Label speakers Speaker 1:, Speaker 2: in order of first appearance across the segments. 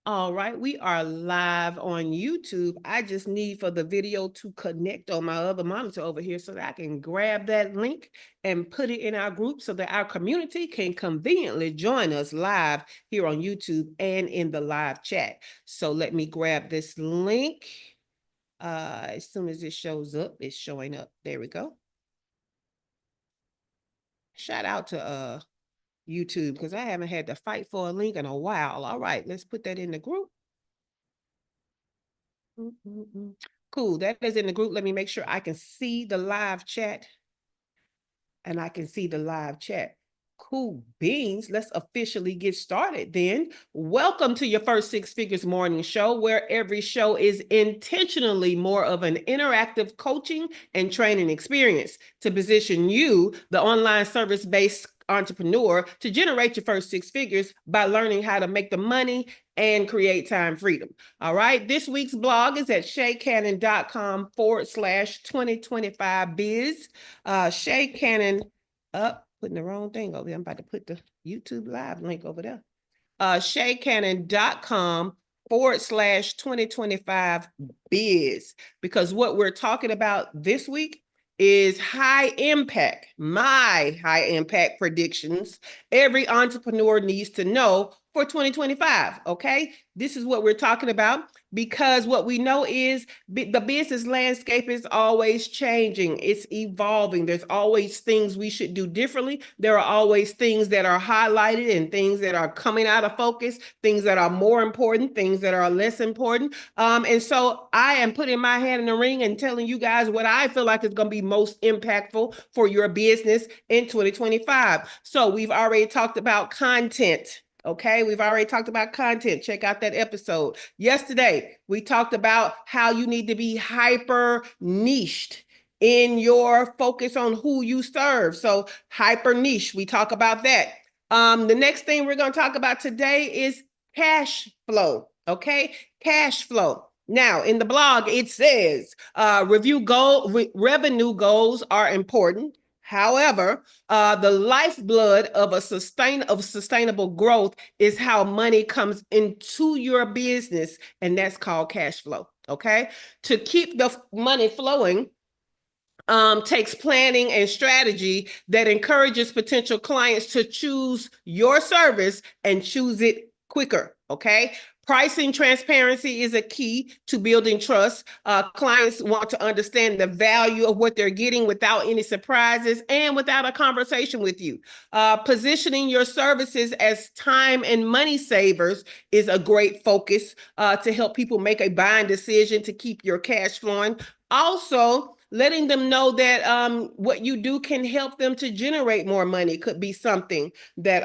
Speaker 1: All right, we are live on YouTube. I just need for the video to connect on my other monitor over here so that I can grab that link and put it in our group so that our community can conveniently join us live here on YouTube and in the live chat. So let me grab this link. As soon as it shows up, it's showing up. There we go. Shout out to YouTube because I haven't had to fight for a link in a while. All right, let's put that in the group. Cool, that is in the group. Let me make sure I can see the live chat. And I can see the live chat. Cool beans. Let's officially get started then. Welcome to your First Six Figures Morning Show, where every show is intentionally more of an interactive coaching and training experience to position you, the online service-based entrepreneur, to generate your first six figures by learning how to make the money and create time freedom. All right. This week's blog is at shaycannon.com/2025biz. Shay Cannon putting the wrong thing over there. I'm about to put the YouTube live link over there. shaycannon.com/2025biz, because what we're talking about this week is high impact, my high impact predictions every entrepreneur needs to know for 2025. Okay, this is what we're talking about, because what we know is the business landscape is always changing. It's evolving. There's always things we should do differently. There are always things that are highlighted and things that are coming out of focus, things that are more important, things that are less important. And so I am putting my hand in the ring and telling you guys what I feel like is going to be most impactful for your business in 2025. So we've already talked about content. Okay, we've already talked about content. Check out that episode. Yesterday, we talked about how you need to be hyper niched in your focus on who you serve. So hyper niche, we talk about that. The next thing we're going to talk about today is cash flow. Okay, cash flow. Now, in the blog, it says revenue goals are important. However, the lifeblood of sustainable growth is how money comes into your business, and that's called cash flow. Okay, to keep the money flowing takes planning and strategy that encourages potential clients to choose your service and choose it quicker. Okay. Pricing transparency is a key to building trust. Clients want to understand the value of what they're getting without any surprises and without a conversation with you. Positioning your services as time and money savers is a great focus to help people make a buying decision to keep your cash flowing. Also, letting them know that what you do can help them to generate more money could be something that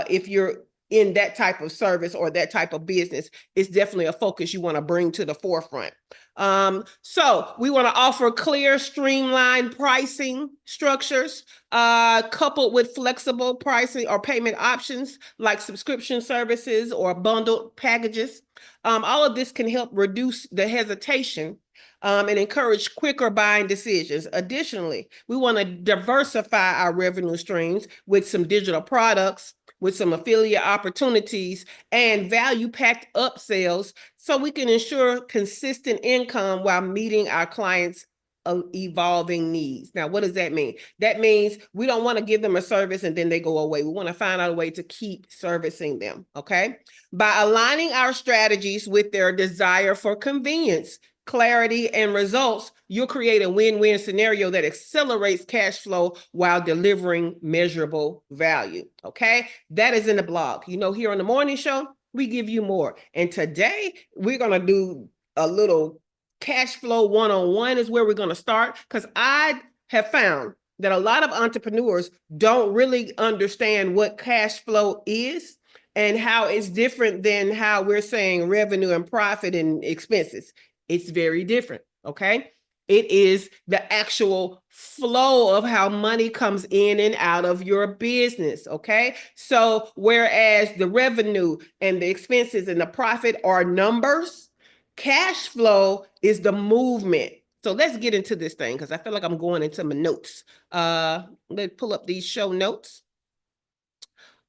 Speaker 1: if you're in that type of service or that type of business, it's definitely a focus you want to bring to the forefront. So we want to offer clear, streamlined pricing structures, coupled with flexible pricing or payment options like subscription services or bundled packages. All of this can help reduce the hesitation and encourage quicker buying decisions. Additionally, we want to diversify our revenue streams with some digital products, with some affiliate opportunities and value-packed upsells so we can ensure consistent income while meeting our clients' evolving needs. Now, what does that mean? That means we don't want to give them a service and then they go away. We want to find out a way to keep servicing them, okay? By aligning our strategies with their desire for convenience, clarity, and results, you'll create a win-win scenario that accelerates cash flow while delivering measurable value. Okay, that is in the blog. You know, here on the morning show, we give you more. And today we're going to do a little cash flow one-on-one is where we're going to start, because I have found that a lot of entrepreneurs don't really understand what cash flow is and how it's different than how we're saying revenue and profit and expenses. It's very different, okay? It is the actual flow of how money comes in and out of your business, okay? So whereas the revenue and the expenses and the profit are numbers, cash flow is the movement. So let's get into this thing because I feel like I'm going into my notes. Let's pull up these show notes.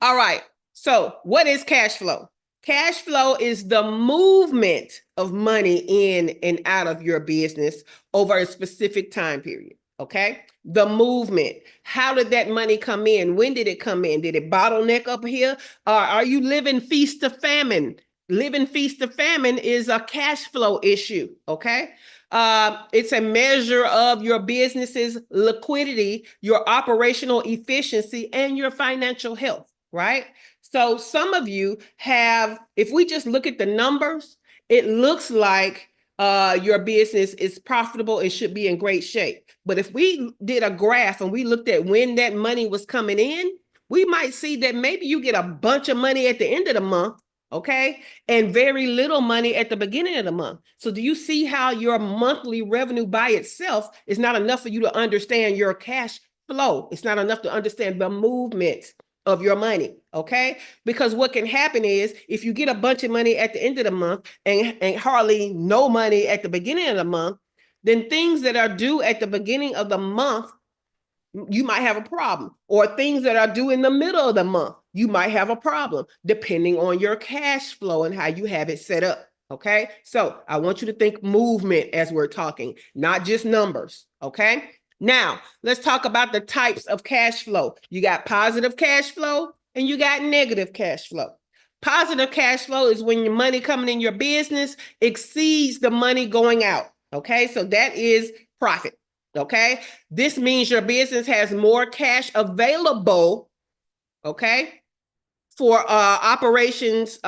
Speaker 1: All right, so what is cash flow? Cash flow is the movement of money in and out of your business over a specific time period. Okay. The movement. How did that money come in? When did it come in? Did it bottleneck up here? Are you living feast to famine? Living feast to famine is a cash flow issue. Okay. It's a measure of your business's liquidity, your operational efficiency, and your financial health, right? So some of you have, if we just look at the numbers, it looks like your business is profitable and should be in great shape. But if we did a graph and we looked at when that money was coming in, we might see that maybe you get a bunch of money at the end of the month, okay, and very little money at the beginning of the month. So do you see how your monthly revenue by itself is not enough for you to understand your cash flow? It's not enough to understand the movement of your money, okay? Because what can happen is if you get a bunch of money at the end of the month and hardly no money at the beginning of the month, then things that are due at the beginning of the month, you might have a problem. Or things that are due in the middle of the month, you might have a problem, depending on your cash flow and how you have it set up, okay? So I want you to think movement as we're talking, not just numbers, okay? Now, let's talk about the types of cash flow. You got positive cash flow and you got negative cash flow. Positive cash flow is when your money coming in your business exceeds the money going out. Okay, so that is profit. Okay, this means your business has more cash available, okay, for operations,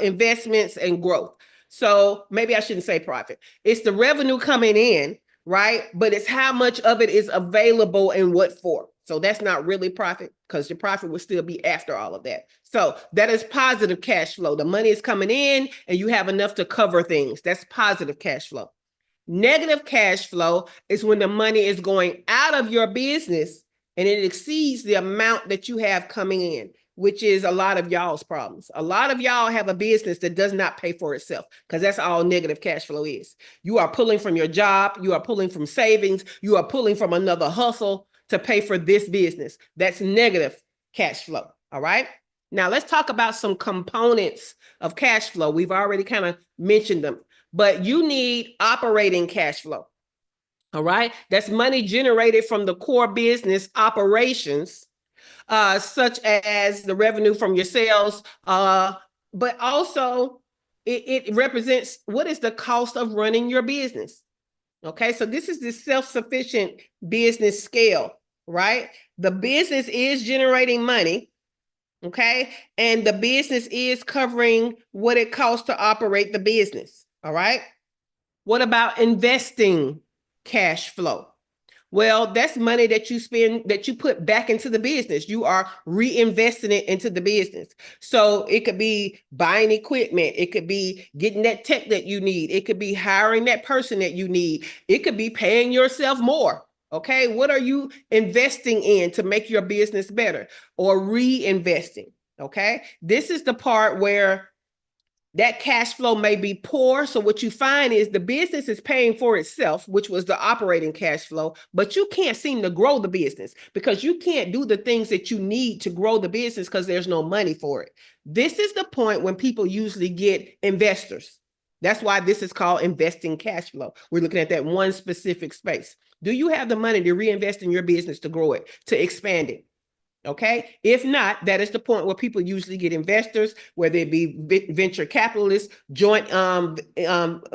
Speaker 1: investments, and growth. So maybe I shouldn't say profit. It's the revenue coming in, right? But it's how much of it is available and what for. So that's not really profit because your profit will still be after all of that. So that is positive cash flow. The money is coming in and you have enough to cover things. That's positive cash flow. Negative cash flow is when the money is going out of your business and it exceeds the amount that you have coming in, which is a lot of y'all's problems. A lot of y'all have a business that does not pay for itself because that's all negative cash flow is. You are pulling from your job. You are pulling from savings. You are pulling from another hustle to pay for this business. That's negative cash flow. All right. Now let's talk about some components of cash flow. We've already kind of mentioned them, but you need operating cash flow. All right. That's money generated from the core business operations, such as the revenue from your sales, but also it represents what is the cost of running your business. Okay, so this is the self-sufficient business scale, right? The business is generating money, okay? And the business is covering what it costs to operate the business, all right? What about investing cash flow? Well, that's money that you spend, that you put back into the business. You are reinvesting it into the business. So it could be buying equipment. It could be getting that tech that you need. It could be hiring that person that you need. It could be paying yourself more. Okay. What are you investing in to make your business better or reinvesting? Okay. This is the part where that cash flow may be poor. So what you find is the business is paying for itself, which was the operating cash flow, but you can't seem to grow the business because you can't do the things that you need to grow the business because there's no money for it. This is the point when people usually get investors. That's why this is called investing cash flow. We're looking at that one specific space. Do you have the money to reinvest in your business, to grow it, to expand it? Okay. If not, that is the point where people usually get investors, whether it be venture capitalists, joint or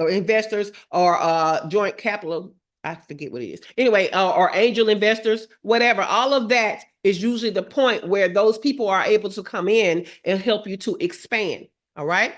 Speaker 1: investors, or joint capital. I forget what it is. Anyway, or angel investors, whatever. All of that is usually the point where those people are able to come in and help you to expand. All right.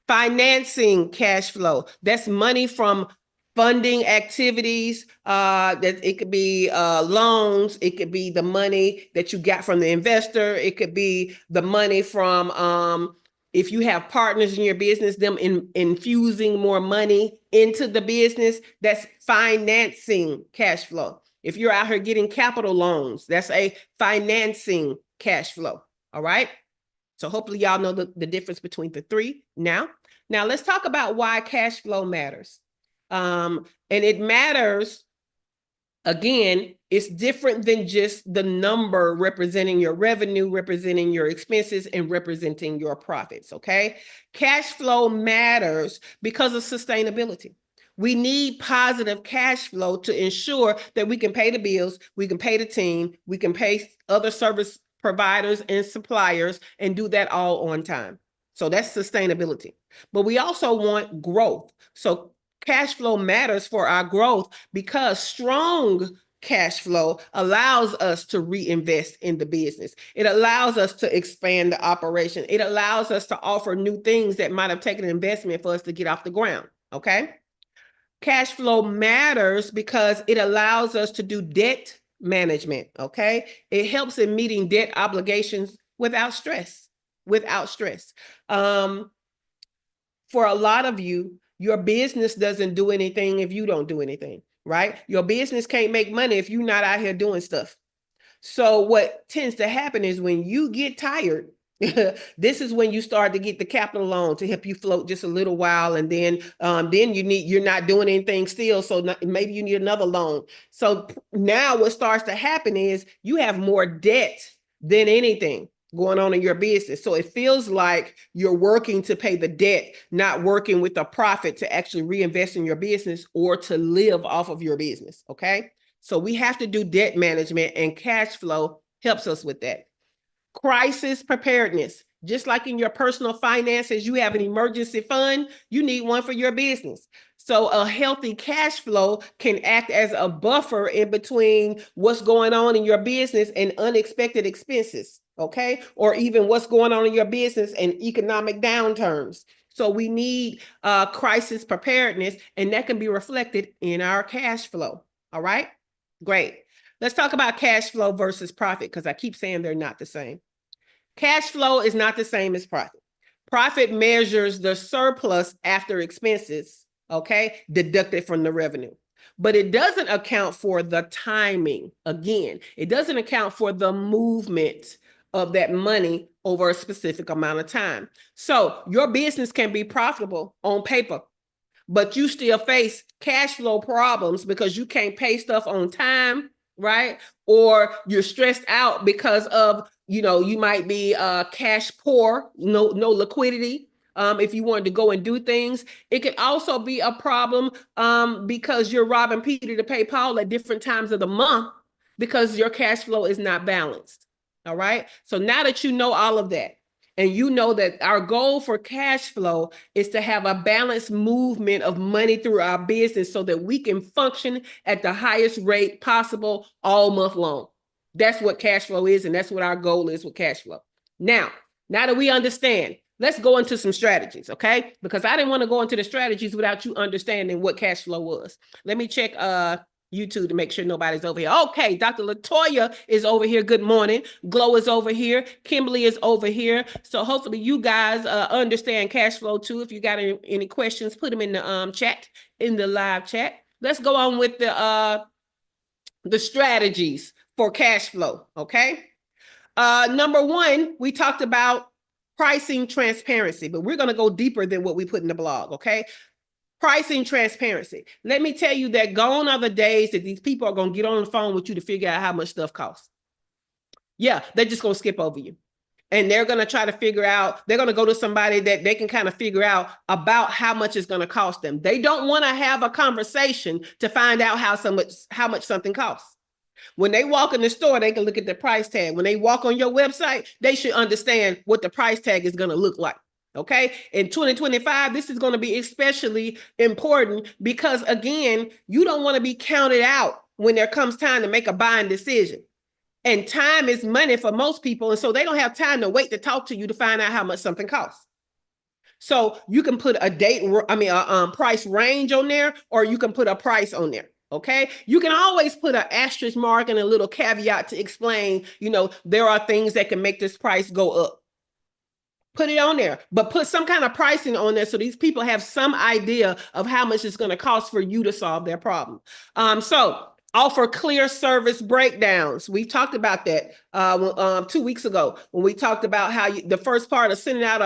Speaker 1: Financing cash flow. That's money from funding activities, that it could be loans, it could be the money that you got from the investor, it could be the money from if you have partners in your business, them infusing more money into the business. That's financing cash flow. If you're out here getting capital loans, that's a financing cash flow. All right. So hopefully y'all know the difference between the three now. Now let's talk about why cash flow matters. And it matters Again, it's different than just the number representing your revenue, representing your expenses, and representing your profits, okay? Cash flow matters because of sustainability. We need positive cash flow to ensure that we can pay the bills, we can pay the team, we can pay other service providers and suppliers, and do that all on time. So that's sustainability. But we also want growth. So cash flow matters for our growth because strong cash flow allows us to reinvest in the business. It allows us to expand the operation. It allows us to offer new things that might have taken an investment for us to get off the ground, okay? Cash flow matters because it allows us to do debt management, okay? It helps in meeting debt obligations without stress, for a lot of you, your business doesn't do anything if you don't do anything, right? Your business can't make money if you're not out here doing stuff. So what tends to happen is when you get tired, this is when you start to get the capital loan to help you float just a little while, and then you're not doing anything still, so maybe you need another loan. So now what starts to happen is you have more debt than anything going on in your business. So it feels like you're working to pay the debt, not working with a profit to actually reinvest in your business or to live off of your business, okay? So we have to do debt management, and cash flow helps us with that. Crisis preparedness. Just like in your personal finances, you have an emergency fund, you need one for your business. So a healthy cash flow can act as a buffer in between what's going on in your business and unexpected expenses, okay? Or even what's going on in your business and economic downturns. So we need crisis preparedness, and that can be reflected in our cash flow, all right? Great. Let's talk about cash flow versus profit, because I keep saying they're not the same. Cash flow is not the same as profit. Profit measures the surplus after expenses, okay, deducted from the revenue. But it doesn't account for the timing. Again, it doesn't account for the movement of that money over a specific amount of time. So your business can be profitable on paper, but you still face cash flow problems because you can't pay stuff on time, right? Or you're stressed out because of, you might be cash poor, no liquidity. If you wanted to go and do things, it could also be a problem because you're robbing Peter to pay Paul at different times of the month because your cash flow is not balanced. All right. So now that you know all of that, and you know that our goal for cash flow is to have a balanced movement of money through our business so that we can function at the highest rate possible all month long. That's what cash flow is, and that's what our goal is with cash flow. Now that we understand, let's go into some strategies, okay? Because I didn't want to go into the strategies without you understanding what cash flow was. Let me check YouTube to make sure nobody's over here. Okay, Dr. Latoya is over here. Good morning. Glow is over here. Kimberly is over here. So hopefully you guys understand cash flow too. If you got any questions, put them in the chat, in the live chat. Let's go on with the strategies for cash flow, okay? Number one, we talked about pricing transparency, but we're going to go deeper than what we put in the blog, okay? Pricing transparency. Let me tell you that gone are the days that these people are going to get on the phone with you to figure out how much stuff costs. Yeah, they're just going to skip over you. And they're going to try to figure out, they're going to go to somebody that they can kind of figure out about how much it's going to cost them. They don't want to have a conversation to find out how much something costs. When they walk in the store, they can look at the price tag. When they walk on your website, they should understand what the price tag is going to look like. Okay. In 2025, this is going to be especially important because, again, you don't want to be counted out when there comes time to make a buying decision. And time is money for most people. And so they don't have time to wait to talk to you to find out how much something costs. So you can put a price range on there, or you can put a price on there. Okay. You can always put an asterisk mark and a little caveat to explain, there are things that can make this price go up. Put it on there, but put some kind of pricing on there so these people have some idea of how much it's going to cost for you to solve their problem. So Offer clear service breakdowns. We talked about that 2 weeks ago when we talked about how the first part of sending out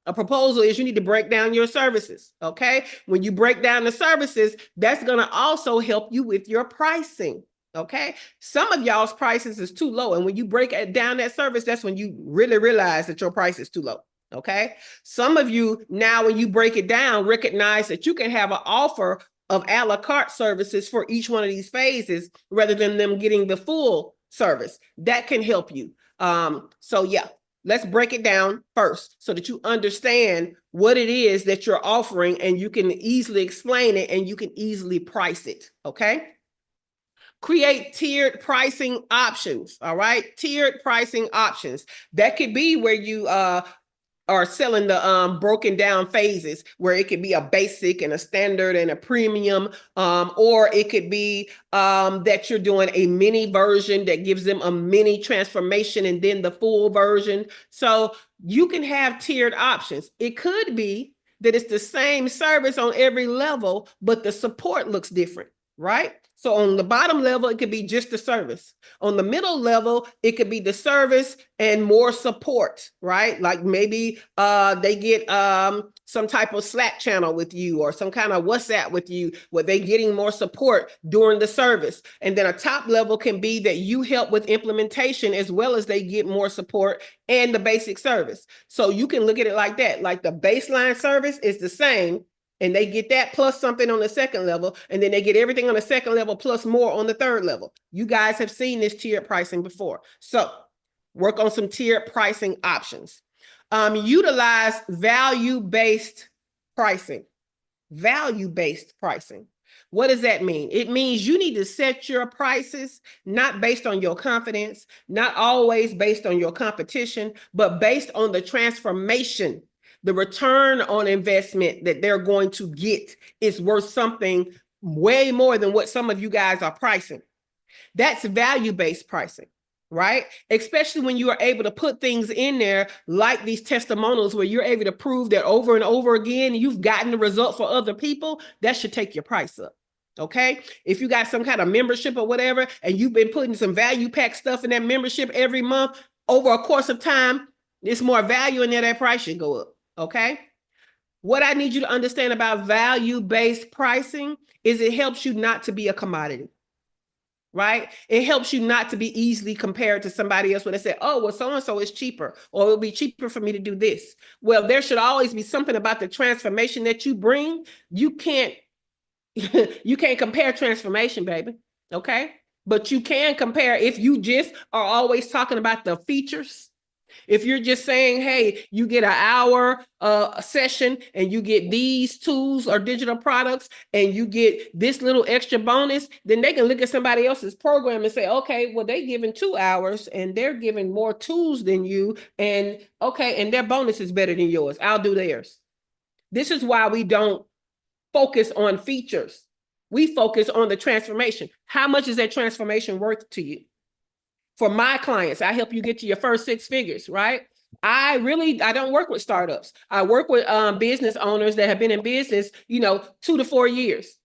Speaker 1: a proposal is you need to break down your services. Okay. When you break down the services, that's going to also help you with your pricing. Okay. Some of y'all's prices is too low. And when you break down that service, that's when you really realize that your price is too low. Okay. Some of you now, when you break it down, recognize that you can have an offer of a la carte services for each one of these phases rather than them getting the full service. That can help you. So yeah, let's break it down first so that you understand what it is that you're offering and you can easily explain it and you can easily price it. Okay. Create tiered pricing options. All right. Tiered pricing options. That could be where you are selling the broken down phases where it could be a basic and a standard and a premium, or it could be that you're doing a mini version that gives them a mini transformation and then the full version. So you can have tiered options. It could be that it's the same service on every level, but the support looks different, right? So on the bottom level, it could be just the service. On the middle level, it could be the service and more support, right? Like maybe they get some type of Slack channel with you or some kind of WhatsApp with you where they're getting more support during the service. And then a top level can be that you help with implementation as well as they get more support and the basic service. So you can look at it like that. Like the baseline service is the same, and they get that plus something on the second level, and then they get everything on the second level plus more on the third level. You guys have seen this tiered pricing before. So work on some tiered pricing options. Utilize value-based pricing. Value-based pricing. What does that mean? It means you need to set your prices not based on your confidence, not always based on your competition, but based on the transformation. The return on investment that they're going to get is worth something way more than what some of you guys are pricing. That's value-based pricing, right? Especially when you are able to put things in there like these testimonials where you're able to prove that over and over again, you've gotten the result for other people. That should take your price up. Okay. If you got some kind of membership or whatever, and you've been putting some value pack stuff in that membership every month over a course of time, there's more value in there. That price should go up. Okay. What I need you to understand about value-based pricing is it helps you not to be a commodity, right? It helps you not to be easily compared to somebody else when they say, oh, well, so-and-so is cheaper, or it'll be cheaper for me to do this. Well, there should always be something about the transformation that you bring. You can't compare transformation, baby. Okay. But you can compare if you just are always talking about the features. If you're just saying, hey, you get an hour session and you get these tools or digital products and you get this little extra bonus, then they can look at somebody else's program and say, okay, well, they're giving 2 hours and they're giving more tools than you. And okay, and their bonus is better than yours. I'll do theirs. This is why we don't focus on features. We focus on the transformation. How much is that transformation worth to you? For my clients, I help you get to your first 6 figures, right? I don't work with startups. I work with business owners that have been in business, 2 to 4 years.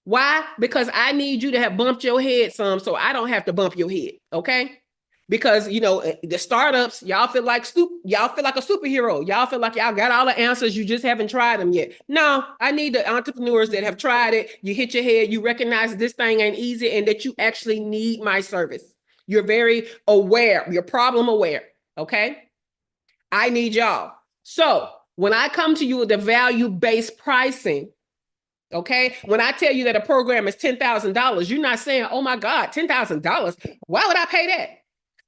Speaker 1: Why? Because I need you to have bumped your head some so I don't have to bump your head, okay? Because, the startups, y'all feel like a superhero. Y'all feel like y'all got all the answers. You just haven't tried them yet. No, I need the entrepreneurs that have tried it. You hit your head, you recognize this thing ain't easy and that you actually need my service. You're very aware, you're problem aware, okay? I need y'all. So when I come to you with the value-based pricing, okay, when I tell you that a program is $10,000, you're not saying, oh my God, $10,000, why would I pay that?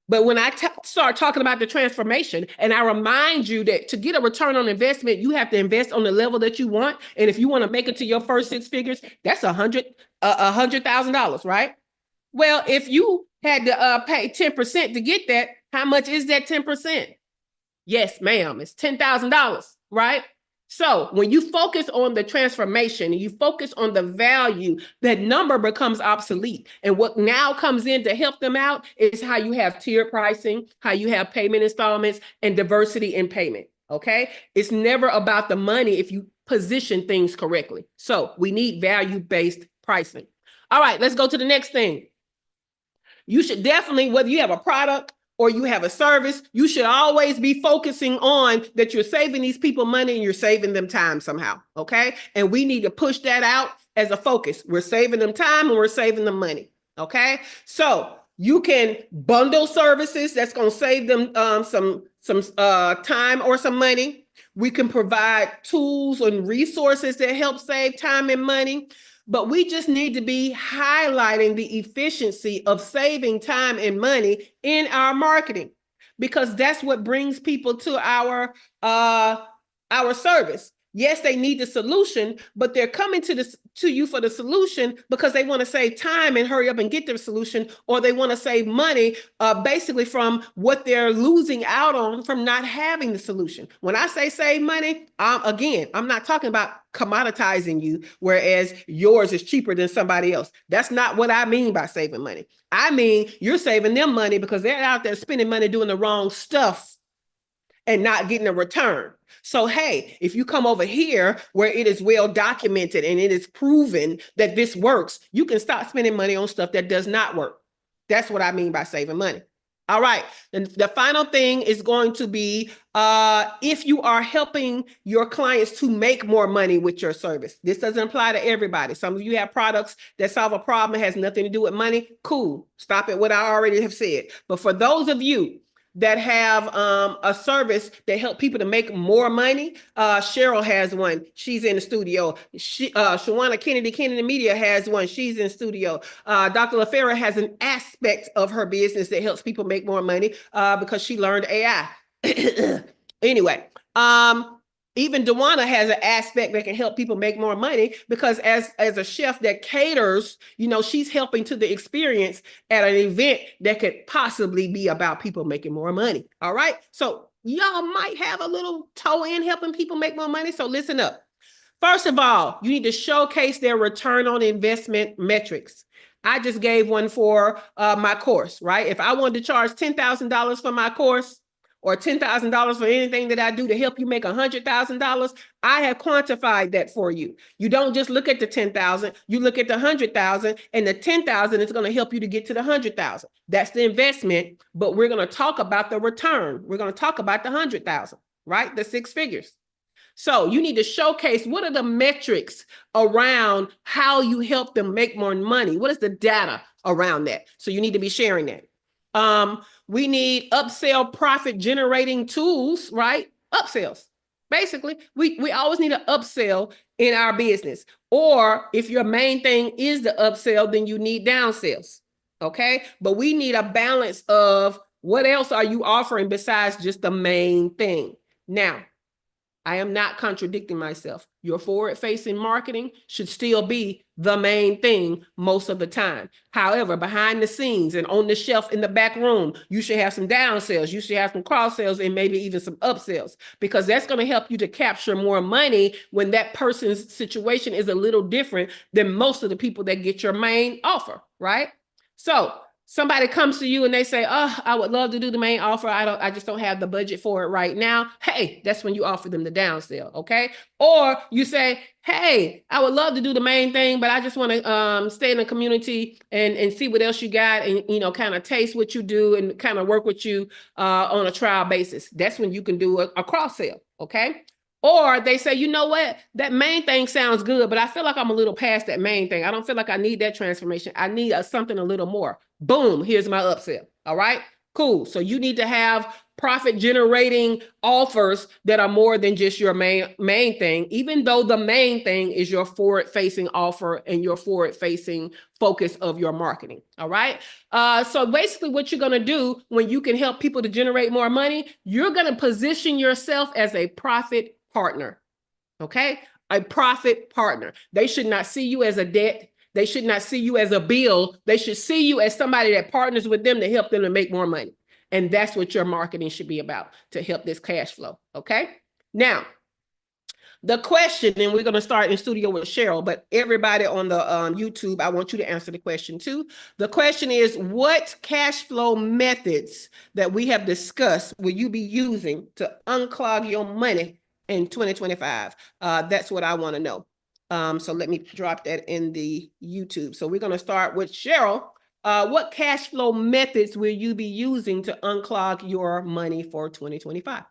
Speaker 1: But when I start talking about the transformation and I remind you that to get a return on investment, you have to invest on the level that you want. And if you want to make it to your first 6 figures, that's $100,000, right? Well, if you had to pay 10% to get that, how much is that 10%? Yes, ma'am, it's $10,000, right? So when you focus on the transformation and you focus on the value, that number becomes obsolete. And what now comes in to help them out is how you have tiered pricing, how you have payment installments, and diversity in payment, okay? It's never about the money if you position things correctly. So we need value-based pricing. All right, let's go to the next thing. You should definitely, whether you have a product or you have a service, you should always be focusing on that you're saving these people money and you're saving them time somehow, okay? And we need to push that out as a focus. We're saving them time and we're saving them money, okay? So you can bundle services that's going to save them some time or some money. We can provide tools and resources that help save time and money. But we just need to be highlighting the efficiency of saving time and money in our marketing, because that's what brings people to our service. Yes, they need the solution, but they're coming to you for the solution because they want to save time and hurry up and get their solution, or they want to save money basically from what they're losing out on from not having the solution. When I say save money, again, I'm not talking about commoditizing you, whereas yours is cheaper than somebody else. That's not what I mean by saving money. I mean, you're saving them money because they're out there spending money doing the wrong stuff and not getting a return. So, hey, if you come over here where it is well documented and it is proven that this works, you can stop spending money on stuff that does not work. That's what I mean by saving money. All right. And the final thing is going to be if you are helping your clients to make more money with your service. This doesn't apply to everybody. Some of you have products that solve a problem that has nothing to do with money. Cool. Stop at what I already have said. But for those of you that have a service that help people to make more money. Cheryl has one. She's in the studio. Shawana Kennedy Media has one. She's in studio. Dr. LaFera has an aspect of her business that helps people make more money because she learned AI. Anyway, even Dewana has an aspect that can help people make more money because as a chef that caters, you know, she's helping to the experience at an event that could possibly be about people making more money. All right. So y'all might have a little toe in helping people make more money. So listen up. First of all, you need to showcase their return on investment metrics. I just gave one for my course, right? If I wanted to charge $10,000 for my course, or $10,000 for anything that I do to help you make $100,000, I have quantified that for you. You don't just look at the 10,000, you look at the 100,000, and the 10,000 is going to help you to get to the 100,000. That's the investment, but we're going to talk about the return. We're going to talk about the 100,000, right? The 6 figures. So you need to showcase what are the metrics around how you help them make more money. What is the data around that? So you need to be sharing that. We need upsell profit generating tools, right? Upsells. Basically, we always need an upsell in our business. Or if your main thing is the upsell, then you need downsells. Okay. But we need a balance of what else are you offering besides just the main thing. Now, I am not contradicting myself. Your forward-facing marketing should still be the main thing most of the time. However, behind the scenes and on the shelf in the back room, you should have some downsells. You should have some cross-sells and maybe even some upsells, because that's going to help you to capture more money when that person's situation is a little different than most of the people that get your main offer, right? So somebody comes to you and they say, oh, I would love to do the main offer. I just don't have the budget for it right now. Hey, that's when you offer them the downsell. Okay. Or you say, hey, I would love to do the main thing, but I just want to stay in the community and see what else you got and, you know, kind of taste what you do and kind of work with you on a trial basis. That's when you can do a cross sell. Okay. Or they say, you know what, that main thing sounds good, but I feel like I'm a little past that main thing. I don't feel like I need that transformation. I need something a little more. Boom, here's my upsell. All right, cool. So you need to have profit generating offers that are more than just your main thing, even though the main thing is your forward facing offer and your forward facing focus of your marketing. All right. So basically what you're going to do when you can help people to generate more money, you're going to position yourself as a profit partner. Okay. A profit partner. They should not see you as a debt. They should not see you as a bill. They should see you as somebody that partners with them to help them to make more money. And that's what your marketing should be about, to help this cash flow. Okay. Now, the question, and we're going to start in studio with Cheryl, but everybody on the YouTube, I want you to answer the question too. The question is, what cash flow methods that we have discussed will you be using to unclog your money in 2025? That's what I want to know. So let me drop that in the YouTube. So we're going to start with Cheryl. What cash flow methods will you be using to unclog your money for 2025?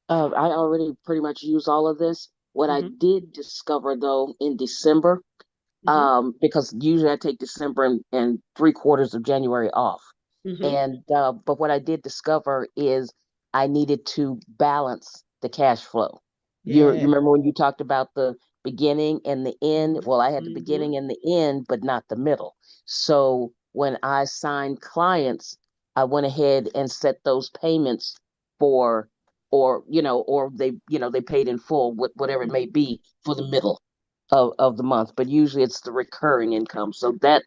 Speaker 2: I already pretty much use all of this. What I
Speaker 1: Mm-hmm.
Speaker 2: did discover though in December,
Speaker 1: Mm-hmm.
Speaker 2: because usually I take December and 3/4 of January off.
Speaker 1: Mm-hmm.
Speaker 2: And but what I did discover is I needed to balance the cash flow. You
Speaker 1: Yeah.
Speaker 2: remember when you talked about the beginning and the end? Well, I had the
Speaker 1: Mm-hmm.
Speaker 2: beginning and the end, but not the middle. So when I signed clients, I went ahead and set those payments for, or or they paid in full, whatever it may be, for the middle of the month. But usually it's the recurring income. So that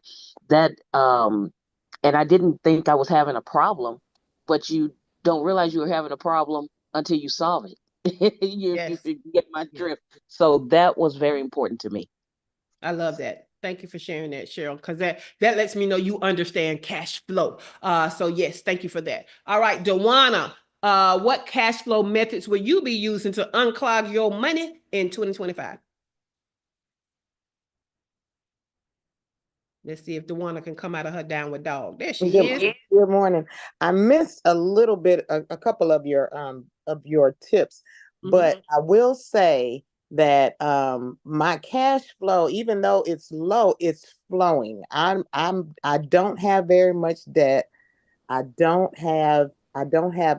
Speaker 2: and I didn't think I was having a problem, but you don't realize you were having a problem until you solve it. You
Speaker 1: Yes.
Speaker 2: get my
Speaker 1: Yeah.
Speaker 2: drift. So that was very important to me.
Speaker 1: I love that. Thank you for sharing that, Cheryl, because that lets me know you understand cash flow. So yes, thank you for that. All right, Dewana, what cash flow methods will you be using to unclog your money in 2025? Let's see if Dewana can come out of her downward dog. There she is.
Speaker 3: Good morning. I missed a little bit, a couple of your tips,
Speaker 1: Mm-hmm.
Speaker 3: but I will say that my cash flow, even though it's low, it's flowing. I don't have very much debt. I don't have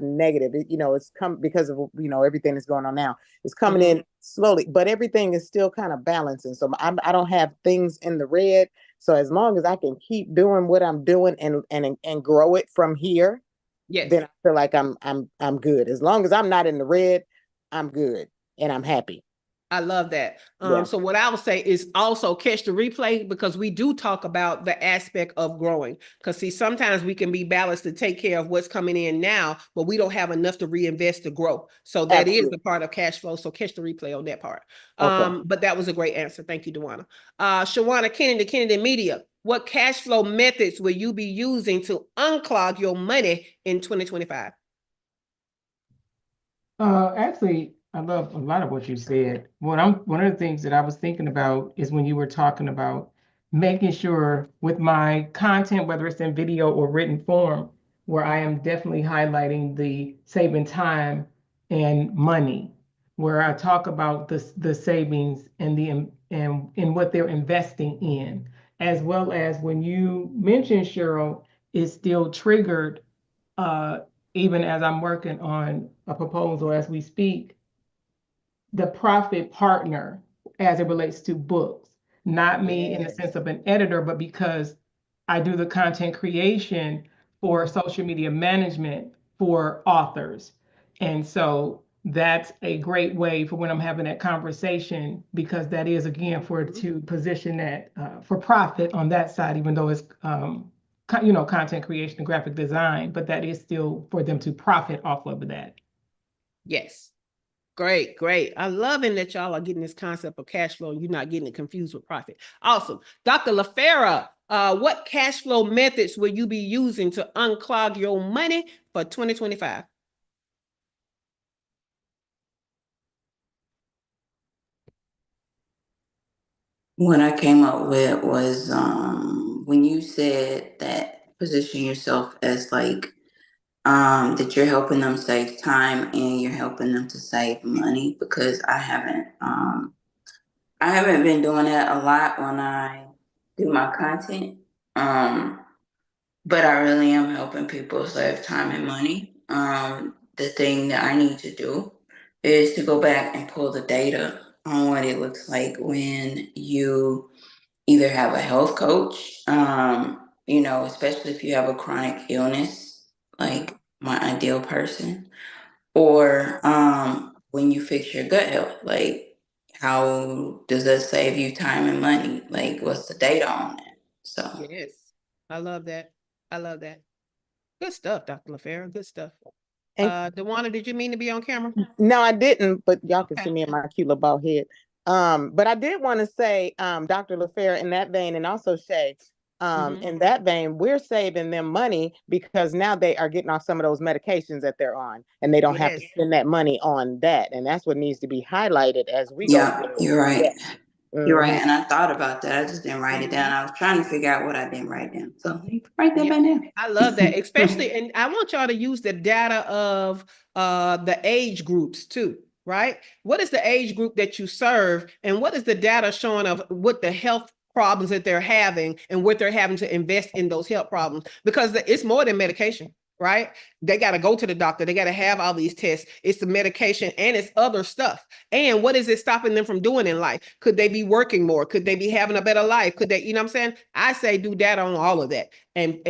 Speaker 3: negative. It's come because of everything that's going on now. It's coming
Speaker 1: Mm-hmm.
Speaker 3: in slowly, but everything is still kind of balancing. So I don't have things in the red. So as long as I can keep doing what I'm doing and grow it from here, then
Speaker 1: Yes.
Speaker 3: I feel like I'm good. As long as I'm not in the red, I'm good and I'm happy.
Speaker 1: I love that.
Speaker 3: Yeah,
Speaker 1: So what I would say is also catch the replay because we do talk about the aspect of growing. Because see, sometimes we can be balanced to take care of what's coming in now, but we don't have enough to reinvest to grow. So that is
Speaker 3: absolutely.
Speaker 1: the part of cash flow. So catch the replay on that part.
Speaker 3: Okay.
Speaker 1: But that was a great answer. Thank you, Dewana. Shawana Kennedy, Kennedy Media. What cash flow methods will you be using to unclog your money in 2025?
Speaker 4: Actually, I love a lot of what you said. One of the things that I was thinking about is when you were talking about making sure with my content, whether it's in video or written form, where I am definitely highlighting the saving time and money, where I talk about the savings and and what they're investing in, as well as when you mentioned Cheryl, it still triggered uh, even as I'm working on a proposal as we speak, the profit partner as it relates to books. Not me in the
Speaker 3: Yes.
Speaker 4: sense of an editor, but because I do the content creation for social media management for authors. And so that's a great way for when I'm having that conversation, because that is again for to position that for profit on that side, even though it's content creation and graphic design, but that is still for them to profit off of that.
Speaker 1: Yes. Great, great. I loving that y'all are getting this concept of cash flow and you're not getting it confused with profit. Awesome. Dr. LaFera, what cash flow methods will you be using to unclog your money for 2025?
Speaker 5: What I came up with was when you said that position yourself as like that you're helping them save time and you're helping them to save money, because I haven't been doing that a lot when I do my content. But I really am helping people save time and money. The thing that I need to do is to go back and pull the data on what it looks like when you either have a health coach, especially if you have a chronic illness,
Speaker 1: Mhm.
Speaker 5: like my ideal person, or when you fix your gut health, like how does that save you time and money? Like, what's the data on it? So,
Speaker 1: Yes. I love that. I love that. Good stuff, Dr. LaFera. Good stuff.
Speaker 3: And
Speaker 1: Dewana, did you mean to be on camera?
Speaker 3: no, I didn't, but y'all can see
Speaker 1: Okay.
Speaker 3: me in my cute little bald head. But I did want to say, Dr. LaFair, in that vein, and also Shay,
Speaker 1: Mm-hmm.
Speaker 3: in that vein, we're saving them money because now they are getting off some of those medications that they're on, and they don't have to
Speaker 1: Yes.
Speaker 3: spend that money on that. And that's what needs to be highlighted as we go
Speaker 5: yeah,
Speaker 3: forward.
Speaker 5: you're
Speaker 3: Yeah.
Speaker 5: right. You're right. And I thought about that. I just didn't write it down. I was trying to figure out what I didn't write down. So write that by now.
Speaker 1: I love that, especially, and I want y'all to use the data of the age groups too, right? What is the age group that you serve, and what is the data showing of what the health problems that they're having and what they're having to invest in those health problems? Because it's more than medication, right? They got to go to the doctor. They got to have all these tests. It's the medication and it's other stuff. And what is it stopping them from doing in life? Could they be working more? Could they be having a better life? Could they, you know what I'm saying? I say do data on all of that and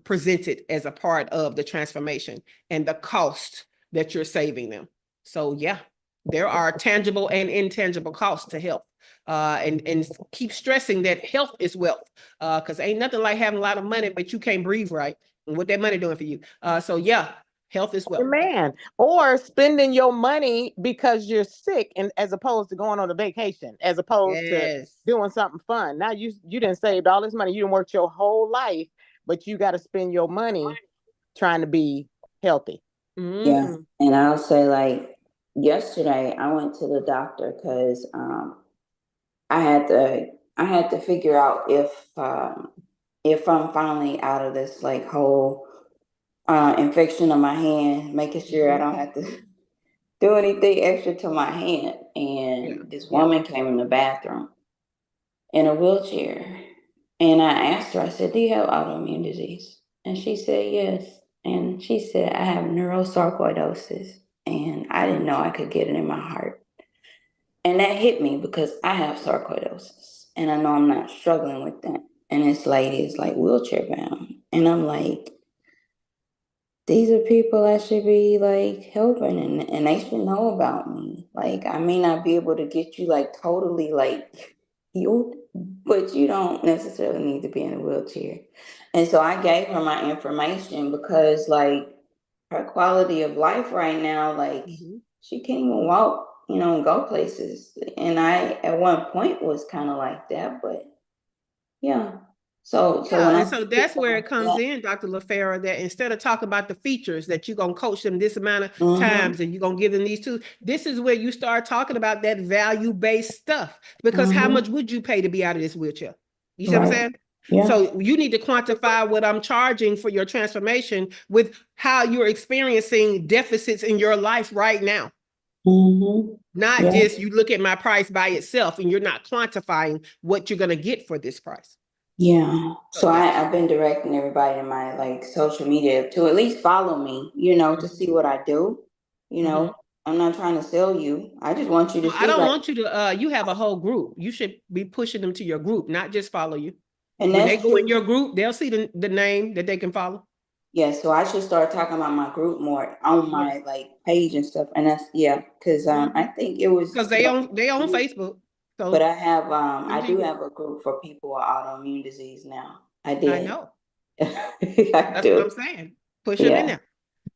Speaker 1: present it as a part of the transformation and the cost that you're saving them. So yeah, there are tangible and intangible costs to health. And keep stressing that health is wealth, because ain't nothing like having a lot of money, but you can't breathe right. And what that money doing for you? So yeah, health is wealth.
Speaker 3: Man, or spending your money because you're sick, and as opposed to going on a vacation, as opposed to doing something fun. Now you didn't save all this money. You didn't work your whole life, but you got to spend your money trying to be healthy.
Speaker 5: Yeah, and I'll say, like, yesterday I went to the doctor because I had to figure out if I'm finally out of this like whole infection on my hand, making sure I don't have to do anything extra to my hand. And this woman came in the bathroom in a wheelchair, and I asked her, I said, "Do you have autoimmune disease?" And she said, "Yes." And she said, "I have neurosarcoidosis, and I didn't know I could get it in my heart." And that hit me because I have sarcoidosis, and I know I'm not struggling with that. And this lady is like wheelchair bound. And I'm like, these are people I should be like helping, and they should know about me. Like, I may not be able to get you like totally like healed, but you don't necessarily need to be in a wheelchair. And so I gave her my information because like her quality of life right now, like she can't even walk, you know, and go places. And I, at one point, was kind of like that, but yeah. So
Speaker 1: that's where it comes in, Dr. LaFera, that instead of talking about the features that you're going to coach them this amount of times and you're going to give them these two, this is where you start talking about that value-based stuff. Because how much would you pay to be out of this wheelchair? You see what I'm saying? Yeah. So you need to quantify what I'm charging for your transformation with how you're experiencing deficits in your life right now. Not just you look at my price by itself and you're not quantifying what you're going to get for this price.
Speaker 5: Yeah. So I've been directing everybody in my like social media to at least follow me, you know, to see what I do. You know, I'm not trying to sell you. I just want you to see.
Speaker 1: I don't want you to, you have a whole group. You should be pushing them to your group, not just follow you. And when they go in your group, they'll see the name that they can follow.
Speaker 5: Yeah, so I should start talking about my group more on my like page and stuff. And that's because I think it was
Speaker 1: because they on Facebook. So,
Speaker 5: but I have I do have a group for people with autoimmune disease now. I did.
Speaker 1: I know. That's what I'm saying. Push them in there.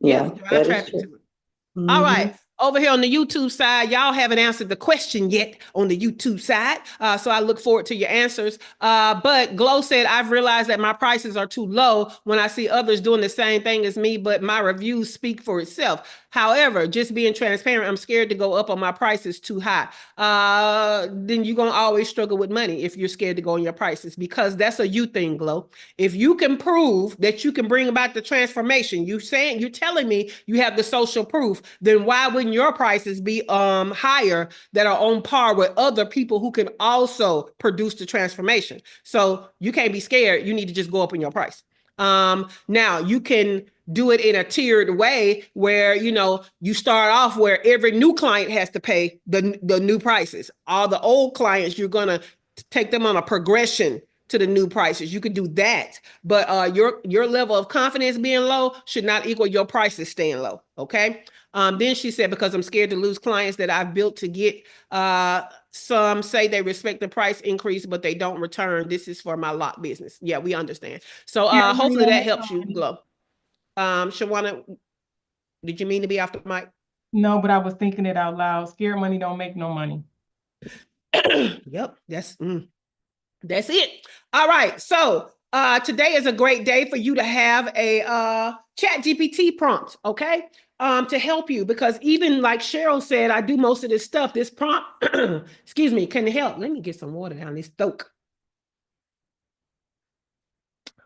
Speaker 1: Yeah, drive traffic to it. All right. Over here on the YouTube side, y'all haven't answered the question yet on the YouTube side. So I look forward to your answers. But Glow said, I've realized that my prices are too low when I see others doing the same thing as me, but my reviews speak for itself. However, just being transparent, I'm scared to go up on my prices too high. Then you're going to always struggle with money if you're scared to go on your prices, because that's a you thing, Glow. If you can prove that you can bring about the transformation, you're telling me you have the social proof, then why wouldn't your prices be higher that are on par with other people who can also produce the transformation? So you can't be scared. You need to just go up in your price. Now you can do it in a tiered way where, you know, you start off where every new client has to pay the new prices. All the old clients, you're going to take them on a progression to the new prices. You could do that, but your level of confidence being low should not equal your prices staying low. Okay. Then she said, because I'm scared to lose clients that I've built to get, some say they respect the price increase, but they don't return. This is for my lock business. Yeah, we understand. So hopefully that helps you, Glow. Shawana, did you mean to be off the mic?
Speaker 4: No, but I was thinking it out loud. Scared money don't make no money.
Speaker 1: Yep, that's it. All right. So today is a great day for you to have a chat GPT prompt. Okay. to help you, because even like Cheryl said, I do most of this stuff. This prompt, excuse me, can help. Let me get some water down this throat.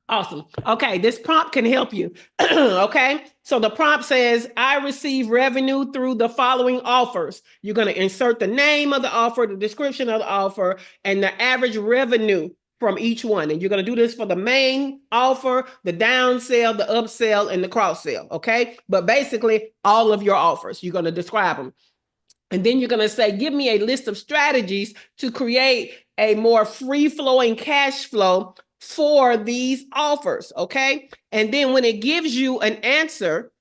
Speaker 1: Awesome. Okay, this prompt can help you. Okay, so the prompt says, I receive revenue through the following offers. You're going to insert the name of the offer, the description of the offer, and the average revenue from each one. And you're going to do this for the main offer, the downsell, the upsell, and the cross sell. Okay, but basically all of your offers, you're going to describe them. And then you're going to say, give me a list of strategies to create a more free-flowing cash flow for these offers, okay? And then when it gives you an answer,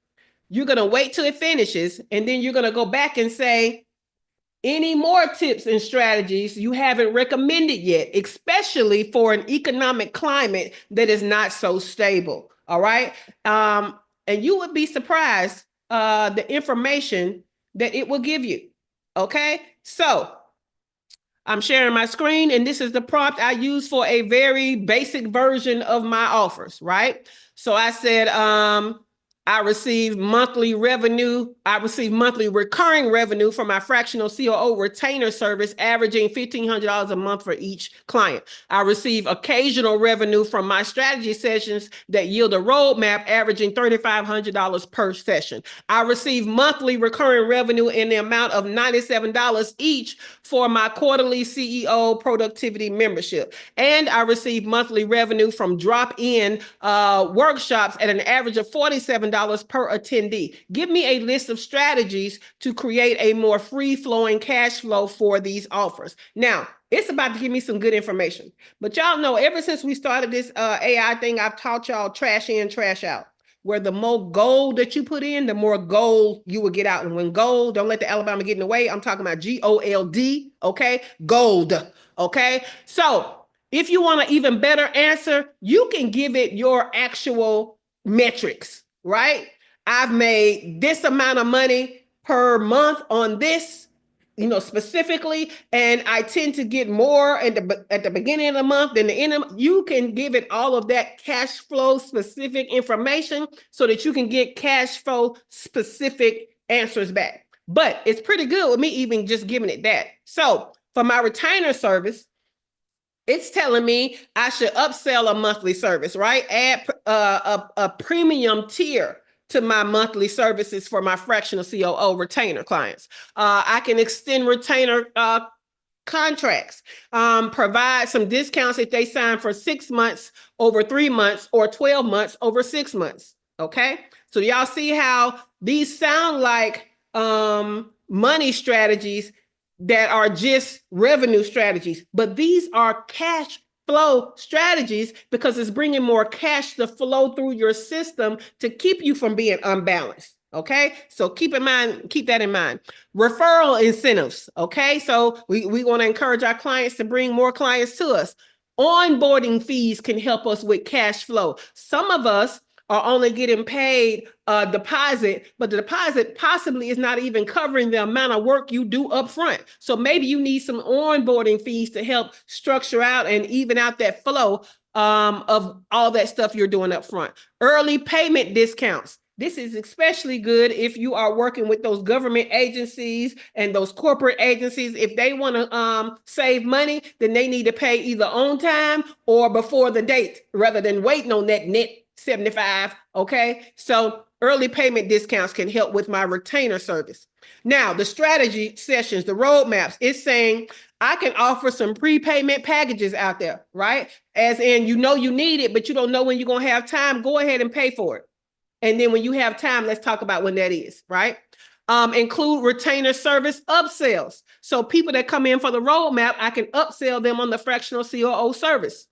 Speaker 1: you're going to wait till it finishes, and then you're going to go back and say, any more tips and strategies you haven't recommended yet, especially for an economic climate that is not so stable, all right? And you would be surprised the information that it will give you, okay? So I'm sharing my screen, and this is the prompt I use for a very basic version of my offers, right? So I said, I receive monthly revenue. I receive monthly recurring revenue from my Fractional C.O.O retainer service, averaging $1,500 a month for each client. I receive occasional revenue from my strategy sessions that yield a roadmap, averaging $3,500 per session. I receive monthly recurring revenue in the amount of $97 each for my quarterly CEO productivity membership. And I receive monthly revenue from drop-in workshops at an average of $47 per attendee. Give me a list of strategies to create a more free-flowing cash flow for these offers. Now, it's about to give me some good information. But y'all know, ever since we started this AI thing, I've taught y'all trash in, trash out. Where the more gold that you put in, the more gold you will get out. And when gold, don't let the Alabama get in the way. I'm talking about GOLD, okay? Gold, okay? So if you want an even better answer, you can give it your actual metrics, right? I've made this amount of money per month on this, specifically, and I tend to get more at the beginning of the month than the end of the month. You can give it all of that cash flow specific information so that you can get cash flow specific answers back. But it's pretty good with me even just giving it that. So for my retainer service, it's telling me I should upsell a monthly service, right? Add a premium tier to my monthly services for my Fractional C.O.O retainer clients. I can extend retainer contracts, provide some discounts if they sign for 6 months over 3 months or 12 months over 6 months, okay? So y'all see how these sound like money strategies that are just revenue strategies, but these are cash flow strategies because it's bringing more cash to flow through your system to keep you from being unbalanced. Okay, so keep that in mind. Referral incentives. Okay, so we want to encourage our clients to bring more clients to us. Onboarding fees can help us with cash flow. Some of us are only getting paid a deposit, but the deposit possibly is not even covering the amount of work you do up front. So maybe you need some onboarding fees to help structure out and even out that flow of all that stuff you're doing up front. Early payment discounts. This is especially good if you are working with those government agencies and those corporate agencies. If they want to save money, then they need to pay either on time or before the date rather than waiting on that net 75. Okay, so early payment discounts can help with my retainer service. Now, the strategy sessions, the roadmaps, it's saying I can offer some prepayment packages out there, right? As in, you need it, but you don't know when you're going to have time. Go ahead and pay for it. And then when you have time, let's talk about when that is, right? Include retainer service upsells. So people that come in for the roadmap, I can upsell them on the Fractional C.O.O service.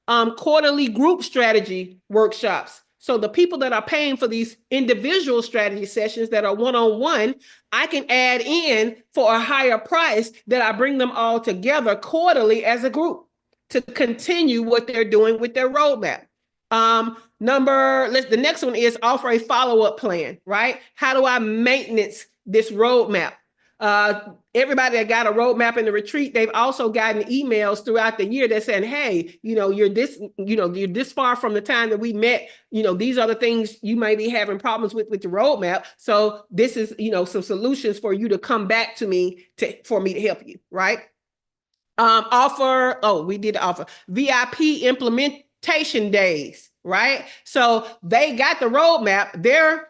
Speaker 1: Quarterly group strategy workshops. So the people that are paying for these individual strategy sessions that are one-on-one, I can add in for a higher price that I bring them all together quarterly as a group to continue what they're doing with their roadmap. The next one is offer a follow-up plan, right? How do I maintenance this roadmap? everybody that got a roadmap in the retreat, they've also gotten emails throughout the year that saying, hey, you're this far from the time that we met. These are the things you may be having problems with the roadmap. So this is, some solutions for you to come back to me for me to help you, right? We did offer VIP implementation days, right? So they got the roadmap. They're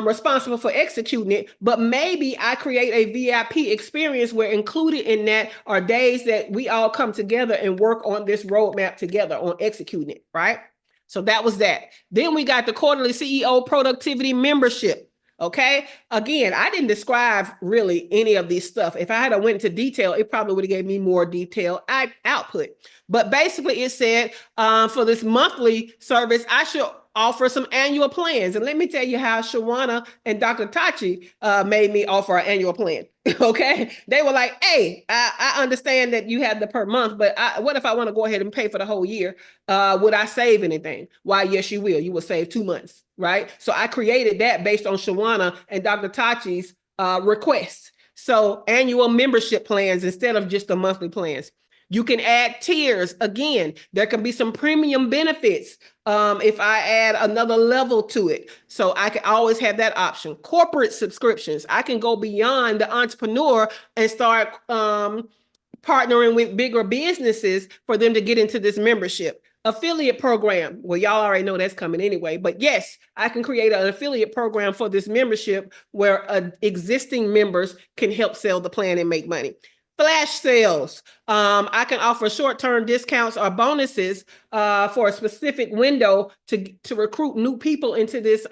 Speaker 1: responsible for executing it, but maybe I create a VIP experience where included in that are days that we all come together and work on this roadmap together on executing it, right? So that was that. Then we got the quarterly CEO productivity membership. Okay. Again, I didn't describe really any of this stuff. If I had went into detail, it probably would have gave me more detailed output. But basically it said for this monthly service, I should offer some annual plans. And let me tell you how Shawana and Dr. Tachi made me offer an annual plan. Okay. They were like, hey, I understand that you have the per month, but what if I want to go ahead and pay for the whole year? Would I save anything? Why, yes, you will. You will save 2 months, right? So I created that based on Shawana and Dr. Tachi's requests. So annual membership plans instead of just the monthly plans. You can add tiers. Again, there can be some premium benefits if I add another level to it. So I can always have that option. Corporate subscriptions. I can go beyond the entrepreneur and start partnering with bigger businesses for them to get into this membership. Affiliate program. Well, y'all already know that's coming anyway, but yes, I can create an affiliate program for this membership where existing members can help sell the plan and make money. Flash sales. I can offer short-term discounts or bonuses for a specific window to recruit new people into this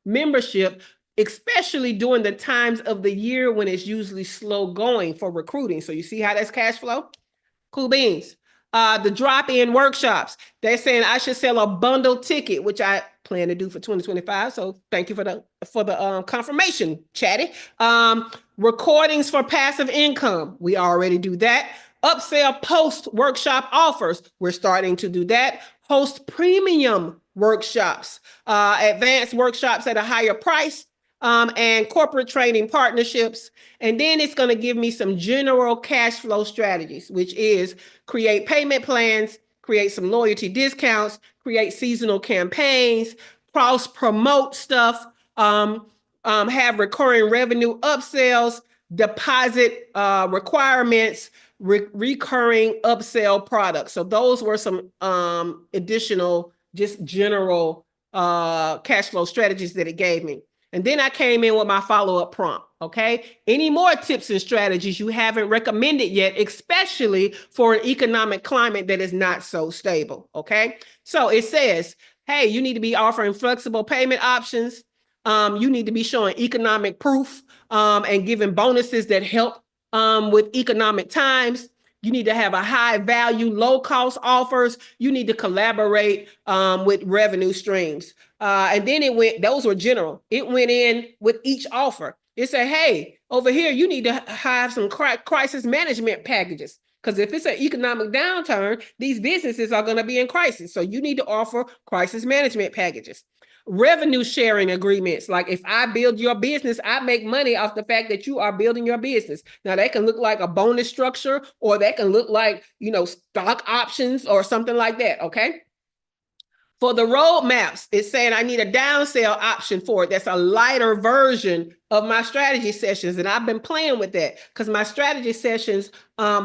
Speaker 1: membership, especially during the times of the year when it's usually slow going for recruiting. So you see how that's cash flow? Cool beans. The drop-in workshops. They're saying I should sell a bundle ticket, which I plan to do for 2025. So thank you for the confirmation, Chatty. Recordings for passive income. We already do that. Upsell post workshop offers. We're starting to do that. Host premium workshops, advanced workshops at a higher price, and corporate training partnerships. And then it's going to give me some general cash flow strategies, which is create payment plans, create some loyalty discounts, create seasonal campaigns, cross promote stuff, have recurring revenue upsells, deposit requirements, recurring upsell products. So those were some additional, just general cash flow strategies that it gave me. And then I came in with my follow-up prompt, okay? Any more tips and strategies you haven't recommended yet, especially for an economic climate that is not so stable, okay? So it says, hey, you need to be offering flexible payment options. You need to be showing economic proof and giving bonuses that help with economic times. You need to have a high value, low cost offers. You need to collaborate with revenue streams. And then those were general. It went in with each offer. It said, hey, over here, you need to have some crisis management packages. Because if it's an economic downturn, these businesses are going to be in crisis. So you need to offer crisis management packages. Revenue sharing agreements. Like if I build your business, I make money off the fact that you are building your business. Now that can look like a bonus structure, or that can look like, stock options or something like that. Okay. For the roadmaps, it's saying I need a downsell option for it. That's a lighter version of my strategy sessions. And I've been playing with that because my strategy sessions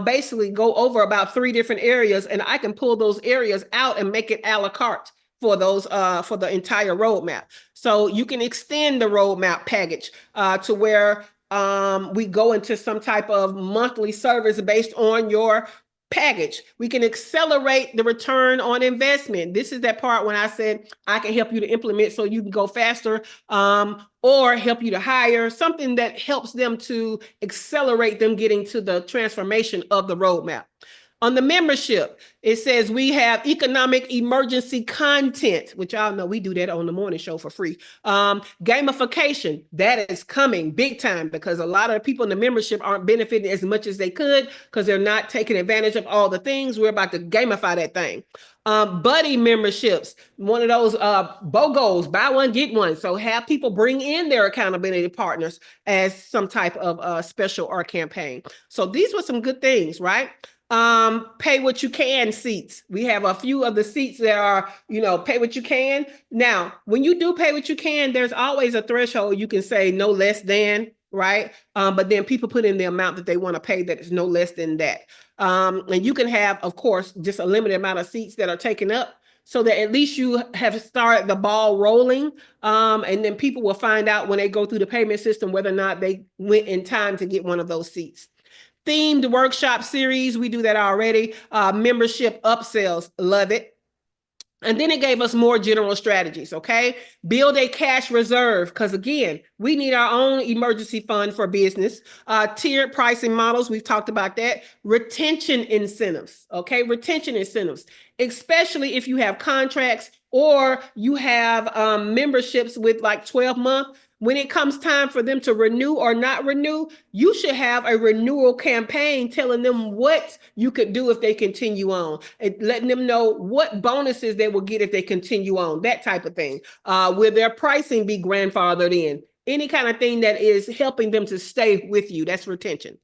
Speaker 1: basically go over about 3 different areas, and I can pull those areas out and make it a la carte for those for the entire roadmap. So you can extend the roadmap package to where we go into some type of monthly service based on your package. We can accelerate the return on investment. This is that part when I said I can help you to implement so you can go faster, or help you to hire, something that helps them to accelerate them getting to the transformation of the roadmap. On the membership, it says we have economic emergency content, which y'all know we do that on the morning show for free. Gamification, that is coming big time because a lot of the people in the membership aren't benefiting as much as they could because they're not taking advantage of all the things. We're about to gamify that thing. Buddy memberships, one of those BOGOs, buy one, get one. So have people bring in their accountability partners as some type of special or campaign. So these were some good things, right? Pay what you can seats. We have a few of the seats that are, pay what you can. Now, when you do pay what you can, there's always a threshold. You can say no less than, right? But then people put in the amount that they want to pay that is no less than that. And you can have, of course, just a limited amount of seats that are taken up so that at least you have started the ball rolling. And then people will find out when they go through the payment system whether or not they went in time to get one of those seats. Themed workshop series, we do that already. Membership upsells, love it. And then it gave us more general strategies, okay? Build a cash reserve, because again, we need our own emergency fund for business. Tiered pricing models, we've talked about that. Retention incentives, okay? Retention incentives, especially if you have contracts or you have memberships with like 12-month. When it comes time for them to renew or not renew, you should have a renewal campaign telling them what you could do if they continue on, and letting them know what bonuses they will get if they continue on, that type of thing. Will their pricing be grandfathered in? Any kind of thing that is helping them to stay with you, that's retention.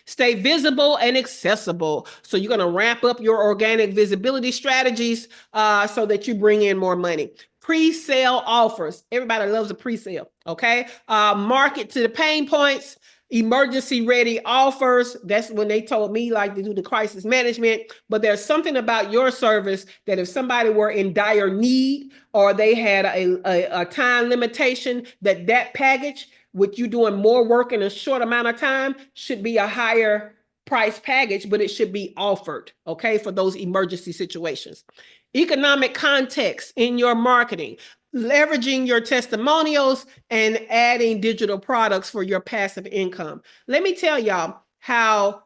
Speaker 1: Stay visible and accessible. So you're going to ramp up your organic visibility strategies so that you bring in more money. Pre-sale offers. Everybody loves a pre-sale, okay? Market to the pain points. Emergency ready offers. That's when they told me like to do the crisis management. But there's something about your service that if somebody were in dire need or they had a time limitation, that package with you doing more work in a short amount of time should be a higher price package, but it should be offered, okay, for those emergency situations. Economic context in your marketing, leveraging your testimonials and adding digital products for your passive income. Let me tell y'all how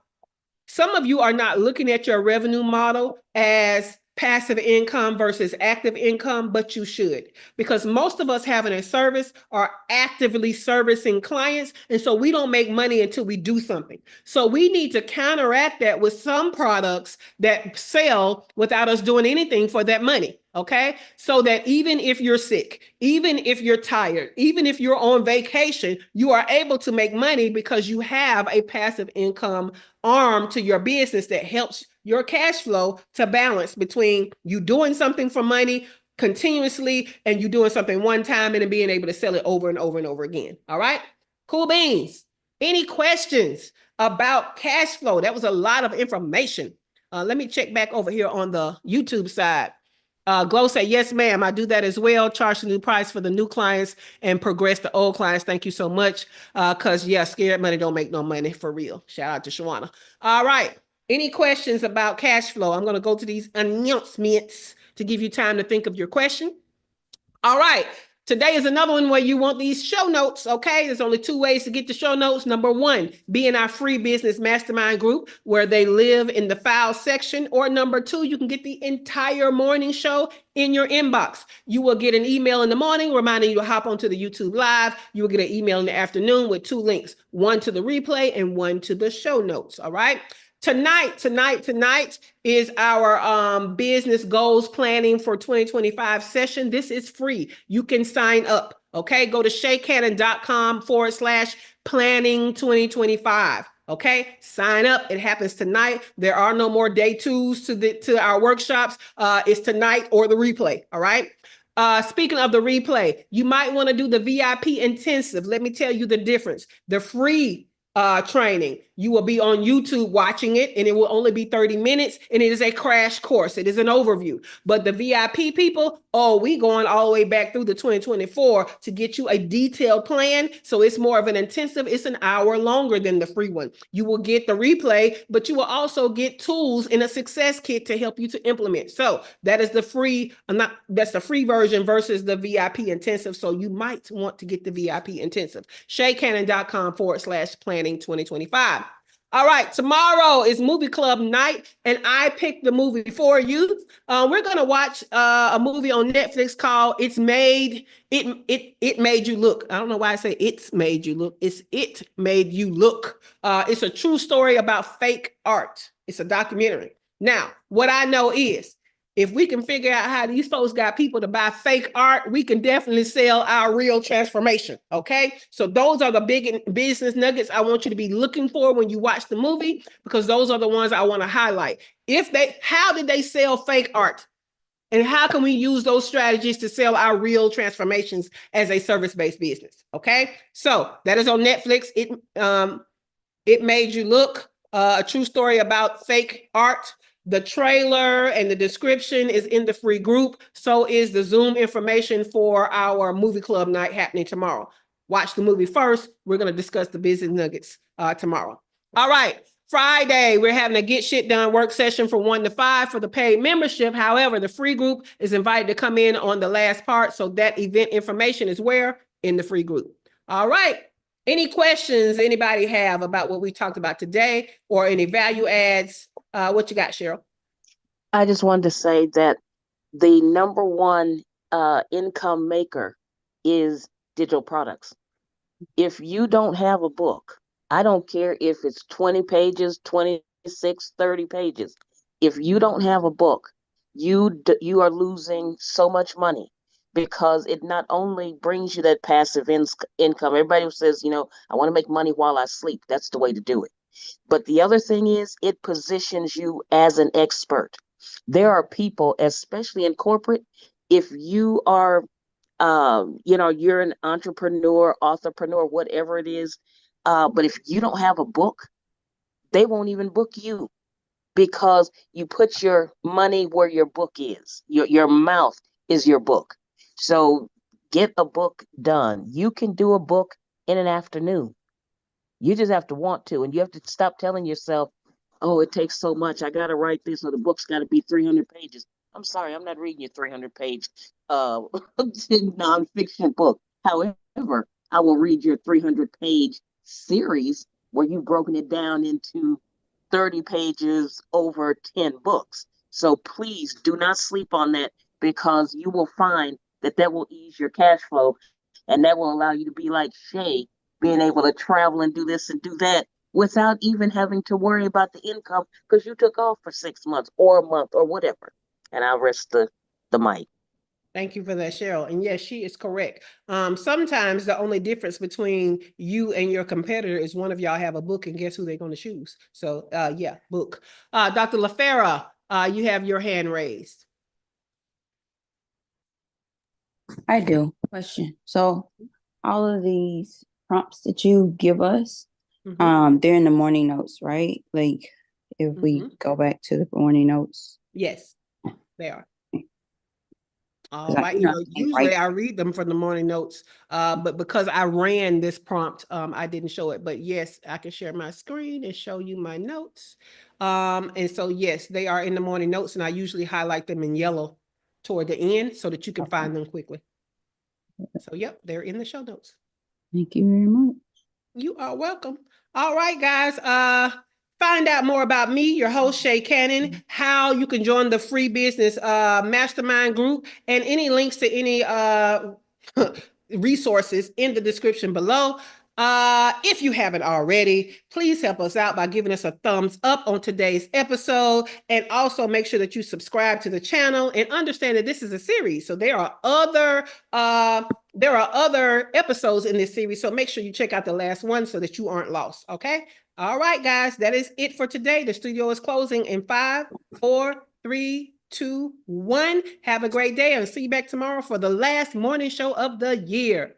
Speaker 1: some of you are not looking at your revenue model as passive income versus active income, but you should, because most of us having a service are actively servicing clients. And so we don't make money until we do something. So we need to counteract that with some products that sell without us doing anything for that money. Okay. So that even if you're sick, even if you're tired, even if you're on vacation, you are able to make money because you have a passive income arm to your business that helps your cash flow to balance between you doing something for money continuously and you doing something one time and then being able to sell it over and over and over again. All right. Cool beans. Any questions about cash flow? That was a lot of information. Let me check back over here on the YouTube side. Glow say, yes, ma'am, I do that as well. Charge the new price for the new clients and progress the old clients. Thank you so much. Because, yeah, scared money don't make no money for real. Shout out to Shawana. All right. Any questions about cash flow? I'm going to go to these announcements to give you time to think of your question. All right. Today is another one where you want these show notes, okay? There's only 2 ways to get the show notes. Number 1, be in our free business mastermind group where they live in the file section. Or number 2, you can get the entire morning show in your inbox. You will get an email in the morning reminding you to hop onto the YouTube live. You will get an email in the afternoon with 2 links, one to the replay and one to the show notes, all right? Tonight is our business goals planning for 2025 session. This is free. You can sign up. Okay. Go to shaycannon.com/planning 2025. Okay. Sign up. It happens tonight. There are no more day 2s to our workshops. It's tonight or the replay. All right. Speaking of the replay, you might want to do the VIP intensive. Let me tell you the difference. The free training, you will be on YouTube watching it, and it will only be 30 minutes, and it is a crash course. It is an overview. But the VIP people, we going all the way back through the 2024 to get you a detailed plan. So it's more of an intensive. It's an hour longer than the free one. You will get the replay, but you will also get tools in a success kit to help you to implement. So that is the free, that's the free version versus the VIP intensive. So you might want to get the VIP intensive. shaycannon.com/planning 2025. All right, tomorrow is movie club night, and I picked the movie for you. We're gonna watch a movie on Netflix called "It Made You Look." I don't know why I say "It's Made You Look." It's "It Made You Look." It's a true story about fake art. It's a documentary. Now, what I know is, if we can figure out how these folks got people to buy fake art, we can definitely sell our real transformation. Okay. So those are the big business nuggets I want you to be looking for when you watch the movie, because those are the ones I want to highlight. How did they sell fake art? And how can we use those strategies to sell our real transformations as a service-based business? Okay. So that is on Netflix. It Made You Look, a true story about fake art. The trailer and the description is in the free group. So is the Zoom information for our movie club night happening tomorrow. Watch the movie first. We're going to discuss the business nuggets tomorrow. All right. Friday, we're having a Get Shit Done work session from 1 to 5 for the paid membership. However, the free group is invited to come in on the last part. So that event information is where? In the free group. All right. Any questions anybody have about what we talked about today, or any value adds? What you got, Cheryl?
Speaker 2: I just wanted to say that the number one income maker is digital products. If you don't have a book, I don't care if it's 20 pages, 26, 30 pages. If you don't have a book, you are losing so much money, because it not only brings you that passive income. Everybody says, I want to make money while I sleep. That's the way to do it. But the other thing is, it positions you as an expert. There are people, especially in corporate, if you are, you're an entrepreneur, authorpreneur, whatever it is, but if you don't have a book, they won't even book you, because you put your money where your book is. Your mouth is your book. So get a book done. You can do a book in an afternoon. You just have to want to, and you have to stop telling yourself, oh, it takes so much. I got to write this, or the book's got to be 300 pages. I'm sorry, I'm not reading your 300-page nonfiction book. However, I will read your 300-page series where you've broken it down into 30 pages over 10 books. So please do not sleep on that, because you will find that will ease your cash flow, and that will allow you to be like Shay, being able to travel and do this and do that without even having to worry about the income, because you took off for 6 months or a month or whatever. And I'll rest the mic.
Speaker 1: Thank you for that, Cheryl. And yes, she is correct. Sometimes the only difference between you and your competitor is one of y'all have a book, and guess who they're going to choose. So yeah, book. Dr. LaFera, you have your hand raised.
Speaker 5: I do. Question. So all of these prompts that you give us, they're in the morning notes, right? Like if we go back to the morning notes.
Speaker 1: Yes, they are. All right. Usually I read them from the morning notes, but because I ran this prompt, I didn't show it. But yes, I can share my screen and show you my notes. And so, yes, they are in the morning notes, and I usually highlight them in yellow toward the end so that you can find them quickly. So, yep, they're in the show notes.
Speaker 5: Thank you very much.
Speaker 1: You are welcome. All right, guys. Find out more about me, your host, Shay Cannon, how you can join the free business mastermind group, and any links to any resources in the description below. If you haven't already, please help us out by giving us a thumbs up on today's episode, and also make sure that you subscribe to the channel and understand that this is a series. So there are other episodes in this series. So make sure you check out the last one so that you aren't lost. Okay. All right, guys, that is it for today. The studio is closing in 5, 4, 3, 2, 1. Have a great day, and see you back tomorrow for the last morning show of the year.